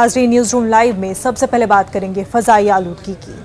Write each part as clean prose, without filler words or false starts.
नाजरीन, news room live में सबसे पहले बात करेंगे फजाई आलूदगी की।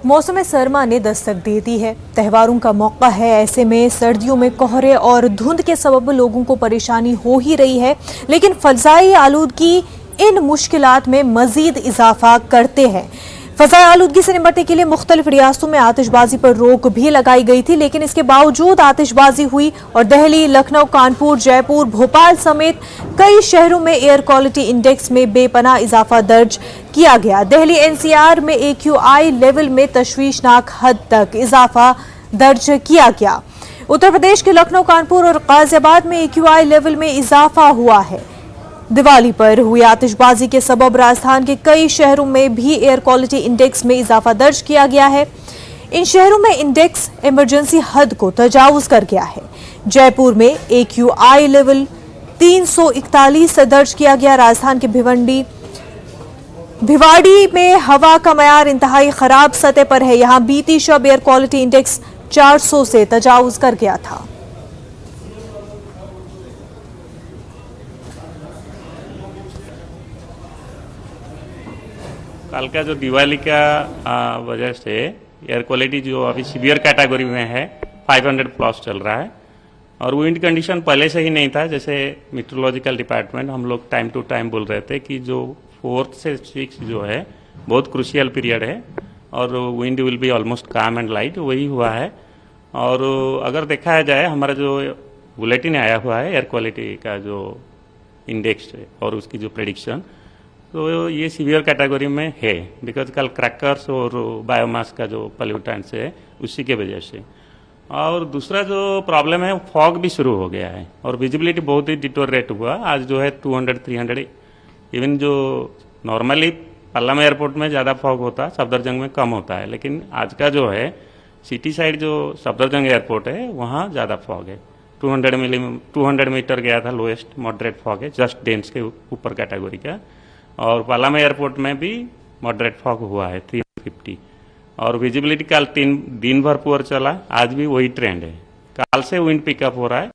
मौसम सरमा ने दस्तक दे दी है। त्योहारों का मौका है, ऐसे में सर्दियों में कोहरे और धुंध के सबब लोगों को परेशानी हो ही रही है, लेकिन फजाई आलूदगी इन मुश्किलात में मजीद इजाफा करते हैं। फजाई आलूदगी से निपटने के लिए मुख्तलिफ रियासतों में आतिशबाजी पर रोक भी लगाई गई थी, लेकिन इसके बावजूद आतिशबाजी हुई और दिल्ली, लखनऊ, कानपुर, जयपुर, भोपाल समेत कई शहरों में एयर क्वालिटी इंडेक्स में बेपनाह इजाफा दर्ज किया गया। दिल्ली एनसीआर में AQI लेवल में तशवीशनाक हद तक इजाफा दर्ज किया गया। उत्तर प्रदेश के लखनऊ, कानपुर और गाजियाबाद में AQI लेवल में इजाफा हुआ है। दिवाली पर हुई आतिशबाजी के सबब राजस्थान के कई शहरों में भी एयर क्वालिटी इंडेक्स में इजाफा दर्ज किया गया है। इन शहरों में इंडेक्स इमरजेंसी हद को तजावुज कर गया है। जयपुर में AQI लेवल 341 दर्ज किया गया। राजस्थान के भिवाड़ी में हवा का मयार इंतहाई खराब सतह पर है। यहां बीती शब एयर क्वालिटी इंडेक्स 400 से तजावुज कर गया था। कल का जो दिवाली का वजह से एयर क्वालिटी जो अभी सीवियर कैटेगरी में है 500 प्लस चल रहा है और विंड कंडीशन पहले से ही नहीं था। जैसे मीटरोलॉजिकल डिपार्टमेंट हम लोग टाइम टू टाइम बोल रहे थे कि जो 4th से 6 जो है बहुत क्रूशियल पीरियड है और विंड विल बी ऑलमोस्ट काम एंड लाइट, वही हुआ है। और अगर देखा जाए हमारा जो बुलेटिन आया हुआ है एयर क्वालिटी का जो इंडेक्स और उसकी जो प्रेडिक्शन, तो ये सीवियर कैटेगरी में है बिकॉज कल क्रैकर्स और बायोमास का जो पॉल्यूटेंट्स है उसी के वजह से। और दूसरा जो प्रॉब्लम है फॉग भी शुरू हो गया है और विजिबिलिटी बहुत ही डिटोरेट हुआ। आज जो है 200-300, इवन जो नॉर्मली पल्लम एयरपोर्ट में ज़्यादा फॉग होता है, सफदरजंग में कम होता है, लेकिन आज का जो है सिटी साइड जो सफदरजंग एयरपोर्ट है वहाँ ज़्यादा फॉग है। 200 मीटर गया था, लोएस्ट मॉडरेट फॉग है जस्ट डेंस के ऊपर कैटेगरी का। और पालाम एयरपोर्ट में भी मॉडरेट फॉग हुआ है 350 और विजिबिलिटी कल दिन भर पुअर चला, आज भी वही ट्रेंड है। कल से विंड पिकअप हो रहा है।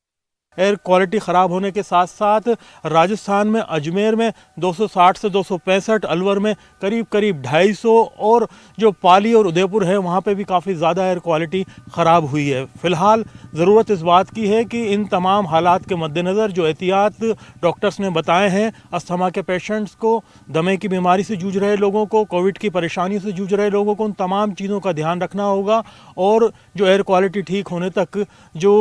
एयर क्वालिटी ख़राब होने के साथ साथ राजस्थान में अजमेर में 260 से 265, अलवर में करीब 250 और जो पाली और उदयपुर है वहाँ पे भी काफ़ी ज़्यादा एयर क्वालिटी ख़राब हुई है। फ़िलहाल ज़रूरत इस बात की है कि इन तमाम हालात के मद्देनज़र जो एहतियात डॉक्टर्स ने बताए हैं, अस्थमा के पेशेंट्स को, दमे की बीमारी से जूझ रहे लोगों को, कोविड की परेशानियों से जूझ रहे लोगों को, उन तमाम चीज़ों का ध्यान रखना होगा और जो एयर क्वालिटी ठीक होने तक जो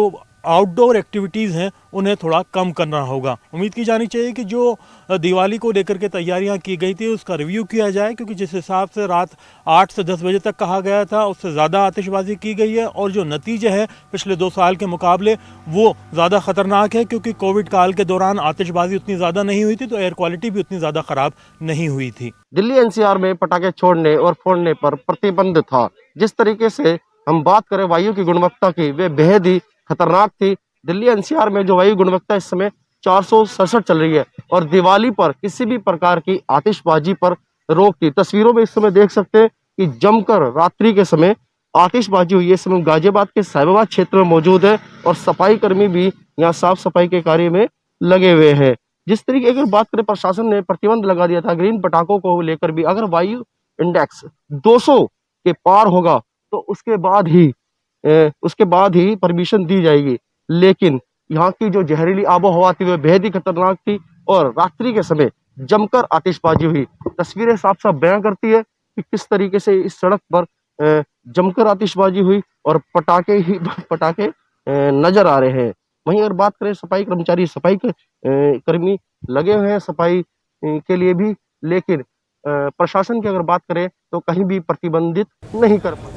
आउटडोर एक्टिविटीज़ हैं उन्हें थोड़ा कम करना होगा। उम्मीद की जानी चाहिए कि जो दिवाली को लेकर के तैयारियां की गई थी उसका रिव्यू किया जाए, क्योंकि जिस हिसाब से रात 8 से 10 बजे तक कहा गया था उससे ज़्यादा आतिशबाजी की गई है और जो नतीजे हैं पिछले 2 साल के मुकाबले वो ज़्यादा ख़तरनाक है, क्योंकि कोविड काल के दौरान आतिशबाजी उतनी ज़्यादा नहीं हुई थी तो एयर क्वालिटी भी उतनी ज़्यादा ख़राब नहीं हुई थी। दिल्ली NCR में पटाखे छोड़ने और फोड़ने पर प्रतिबंध था। जिस तरीके से हम बात करें वायु की गुणवत्ता की, वे बेहद ही खतरनाक थी। दिल्ली NCR में जो वायु गुणवत्ता इस समय 467 चल रही है और दिवाली पर किसी भी प्रकार की आतिशबाजी पर रोक थी। तस्वीरों में इस समय देख सकते हैं कि जमकर रात्रि के समय आतिशबाजी हुई है। इस समय गाजियाबाद के साहिबाबाद क्षेत्र में मौजूद है और सफाई कर्मी भी यहाँ साफ सफाई के कार्य में लगे हुए हैं। जिस तरीके की बात करें, प्रशासन ने प्रतिबंध लगा दिया था ग्रीन पटाखों को लेकर भी। अगर वायु इंडेक्स 200 के पार होगा तो उसके बाद ही परमिशन दी जाएगी, लेकिन यहाँ की जो जहरीली आबो हवा थी वह बेहद ही खतरनाक थी और रात्रि के समय जमकर आतिशबाजी हुई। तस्वीरें साफ साफ बयां करती है कि किस तरीके से इस सड़क पर जमकर आतिशबाजी हुई और पटाखे नजर आ रहे हैं। वहीं अगर बात करें सफाई कर्मचारी, सफाई कर्मी लगे हुए हैं सफाई के लिए भी, लेकिन प्रशासन की अगर बात करें तो कहीं भी प्रतिबंधित नहीं कर पाए।